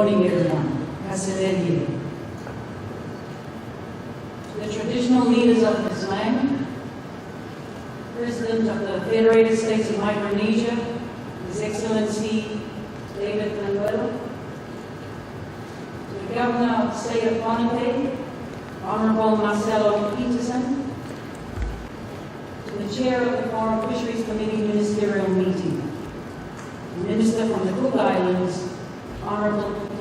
morning, everyone. Kaseledia. The traditional leaders of this land, President of the Federated States of Micronesia, His Excellency David Manuel, the Governor of the State of Pohnpei, Honorable Marcelo Peterson, to the Chair of the Foreign Fisheries Committee Ministerial Meeting, the Minister from the Cook Islands, Honorable Tupou-Roosen,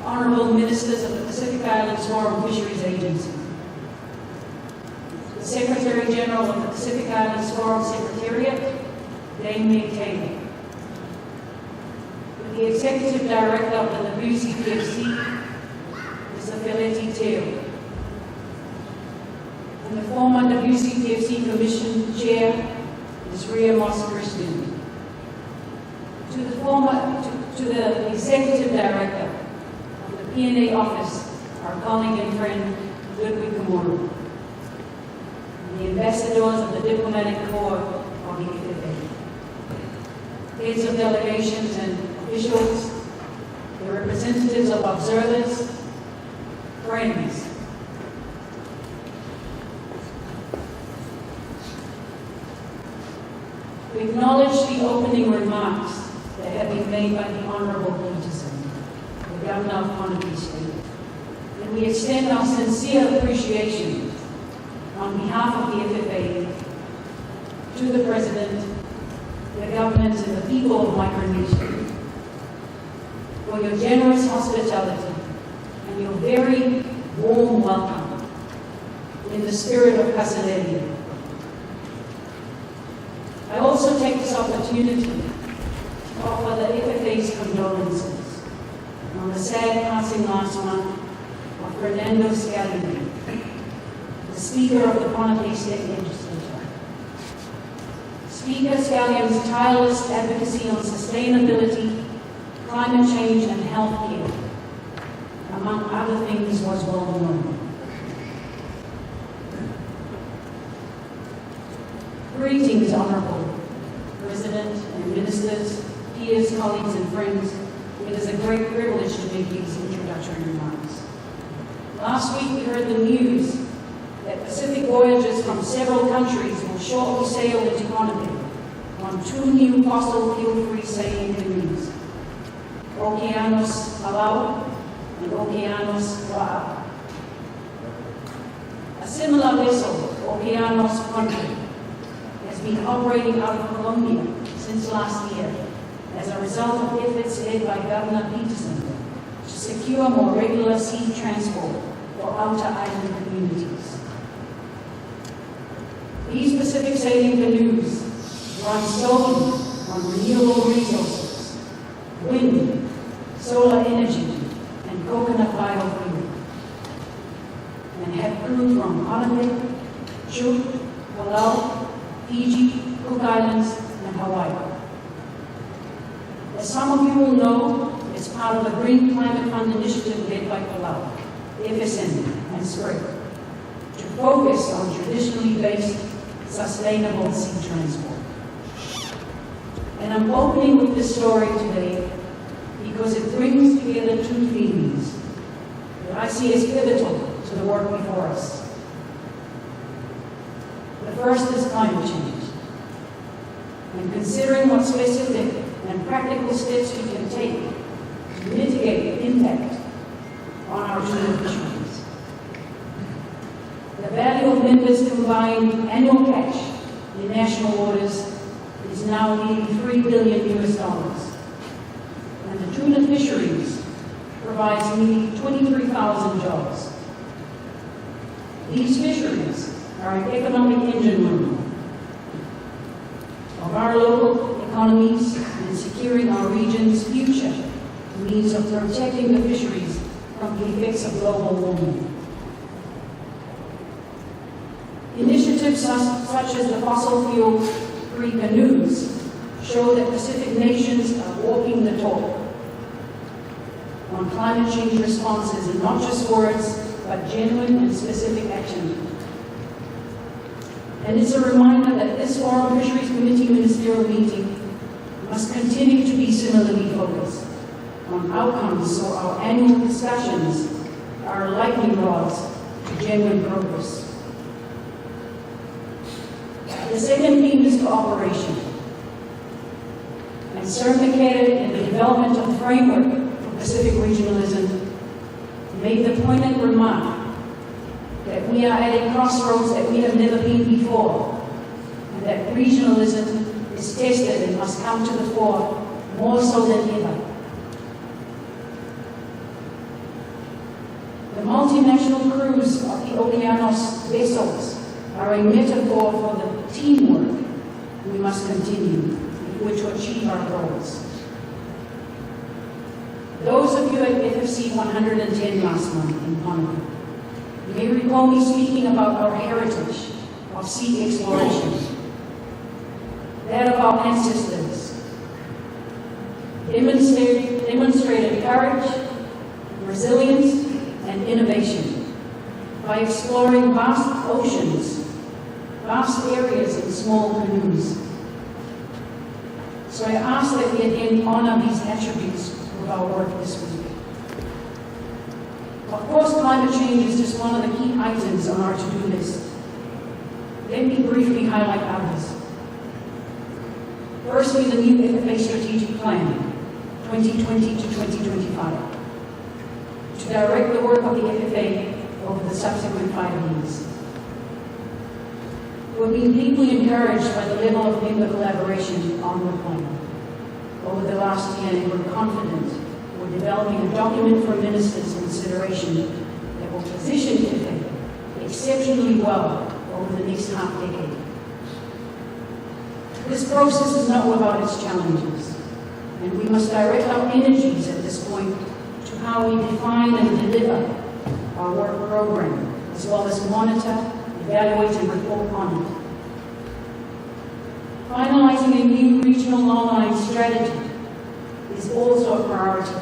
Honorable Ministers of the Pacific Islands Foreign Fisheries Agency, the Secretary General of the Pacific Islands Foreign Secretariat, Dame May Taylor, the Executive Director of the WCPFC, Mr. Feleti Teo, and the former WCPFC Commission Chair, Ms. Ria Moss Christian, to the Executive Director of the PNA Office, our colleague and friend, Ludwig Kamuru, and the Ambassadors of the Diplomatic Corps of the FFA, heads of delegations and officials, the representatives of observers, friends. We acknowledge the opening remarks that have been made by the Honorable Peterson, the Governor of Pohnpei State, and we extend our sincere appreciation on behalf of the FFA to the President, the governments, and the people of Micronesia for your generous hospitality and your very warm welcome in the spirit of Kaseledia. I also take this opportunity to offer the FFA's condolences on the sad passing last month of Fernando Scallion, the Speaker of the Pohnpei State Legislature. Speaker Scallion's tireless advocacy on sustainability, climate change, and health care, among other things, was well known. Greetings, Honorable President and Ministers, peers, colleagues, and friends. It is a great privilege to make these introductory remarks. Last week we heard the news that Pacific voyagers from several countries will shortly sail into Pohnpei on 2 new fossil fuel-free sailing canoes, Okeanos Palau and Okeanos Ra'a. A similar vessel, Okeanos Pohnpei, has been operating out of Colombia since last year as a result of efforts led by Governor Peterson to secure more regular sea transport for outer island communities. These Pacific sailing canoes run solely on renewable resources, wind, solar energy, and coconut biofuel, and have crew from Pohnpei, Chuuk, Palau, Fiji, Cook Islands, and Hawaii. As some of you will know, it's part of the Green Climate Fund initiative led by Palau, FSN, and SPRIC, to focus on traditionally based, sustainable sea transport. And I'm opening with this story today because it brings together 2 themes that I see as pivotal to the work before us. The first is climate change, and considering what specific and practical steps we can take to mitigate the impact on our tuna fisheries. The value of members' combined annual catch in national waters is now nearly $3 billion US, and the tuna fisheries provides nearly 23,000 jobs. These fisheries are an economic engine room of our local economies and securing our region's future means of protecting the fisheries from the effects of global warming. Initiatives such as the fossil fuel-free canoes show that Pacific nations are walking the talk on climate change responses, and not just words, but genuine and specific action. And it's a reminder that this Foreign Fisheries Committee Ministerial meeting must continue to be similarly focused on outcomes, so our annual discussions are lightning rods to genuine progress. The second theme is cooperation. And Sir McKay, in the development of the framework for Pacific regionalism, made the poignant remark that we are at a crossroads that we have never been before, and that regionalism is tested and must come to the fore more so than ever. The multinational crews of the Okeanos vessels are a metaphor for the teamwork we must continue if we're to achieve our goals. Those of you at FFC 110 last month in Monaco may recall me speaking about our heritage of sea exploration, that of our ancestors, demonstrated courage, resilience, and innovation by exploring vast oceans, vast areas in small canoes. So I ask that we again honor these attributes with our work this week. Of course, climate change is just one of the key items on our to-do list. Let me briefly highlight others. Firstly, the new FFA strategic plan, 2020 to 2025, to direct the work of the FFA over the subsequent 5 years. We've been deeply encouraged by the level of member collaboration on the plan over the last year, and we're confident we're developing a document for ministers' consideration that will position FFA exceptionally well over the next half-decade. This process is not without its challenges, and we must direct our energies at this point to how we define and deliver our work program, as well as monitor, evaluate, and report on it. Finalizing a new regional longline strategy is also a priority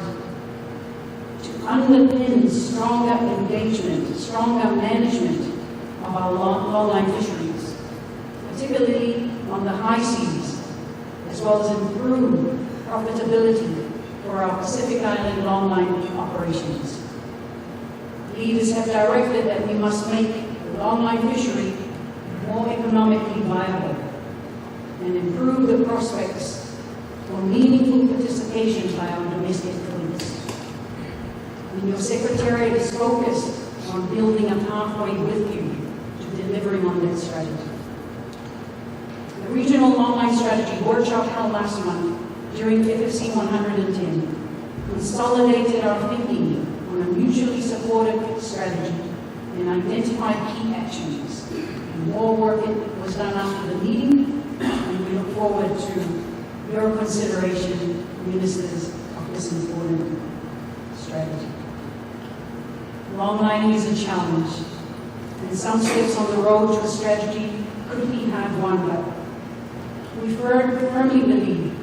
to underpin stronger engagement, stronger management of our longline fisheries, particularly on the high seas, as well as improve profitability for our Pacific Island longline operations. Leaders have directed that we must make the longline fishery more economically viable and improve the prospects for meaningful participation by our domestic fleets. And your Secretariat is focused on building a pathway with you to delivering on that strategy. The Regional Longline Strategy workshop held last month during FFC 110 consolidated our thinking on a mutually supportive strategy and identified key actions. And more work was done after the meeting, and we look forward to your consideration, ministers, of this important strategy. Longlining is a challenge, and some steps on the road to a strategy could be hard won, but we firmly believe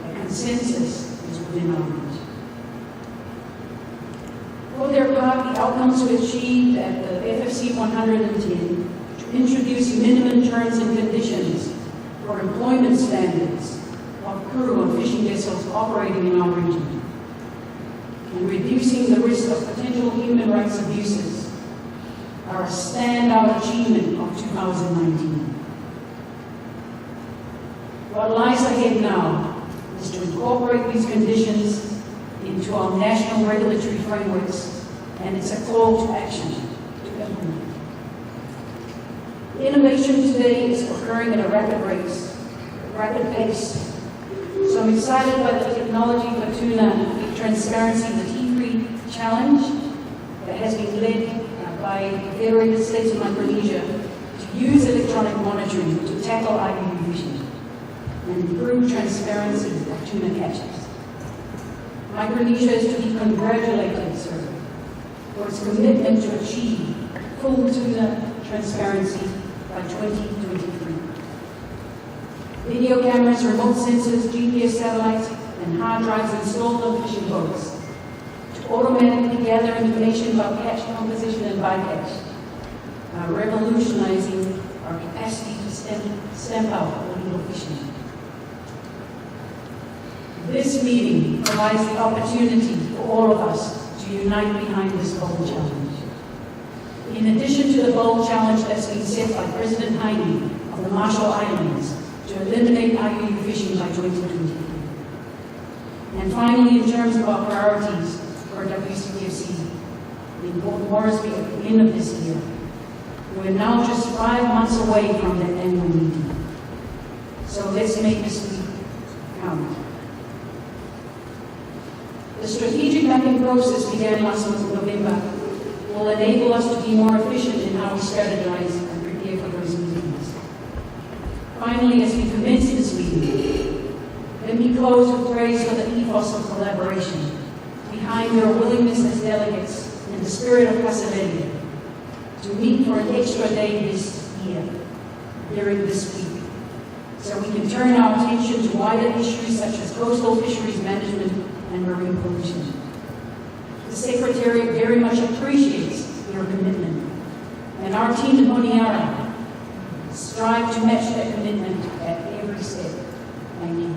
that consensus is within our reach. For their part, the outcomes we achieved at the FFC 110 to introduce minimum terms and conditions for employment standards of crew on fishing vessels operating in our region, and reducing the risk of potential human rights abuses are a standout achievement of 2019. What lies ahead now is to incorporate these conditions into our national regulatory frameworks, and it's a call to action to implement. Innovation today is occurring at a rapid pace. So I'm excited by the technology for tuna transparency, the T3 challenge that has been led by the Federated States of Micronesia to use electronic monitoring to tackle IUU fishing and improve transparency of tuna catches. Micronesia is to be congratulated, sir, for its commitment to achieve full tuna transparency by 2023. Video cameras, remote sensors, GPS satellites, and hard drives installed on fishing boats to automatically gather information about catch composition and bycatch are revolutionizing our capacity to stamp out illegal fishing. This meeting provides the opportunity for all of us to unite behind this bold challenge. In addition to the bold challenge that's been set by President Heine of the Marshall Islands to eliminate IUU fishing by 2020. And finally, in terms of our priorities for WCFC in Port Moresby at the end of this year, we're now just 5 months away from that annual meeting. So let's make this week count. The strategic mapping process began last November will enable us to be more efficient in how we strategize and prepare for those meetings. Finally, as we commence this meeting, let me close with praise for the ethos of collaboration behind your willingness as delegates and the spirit of Pasadena to meet for an extra day this year, during this week, so we can turn our attention to wider issues such as coastal fisheries management and marine pollution. The Secretariat very much appreciates your commitment, and our team in Honiara strive to match that commitment at every step. Thank you.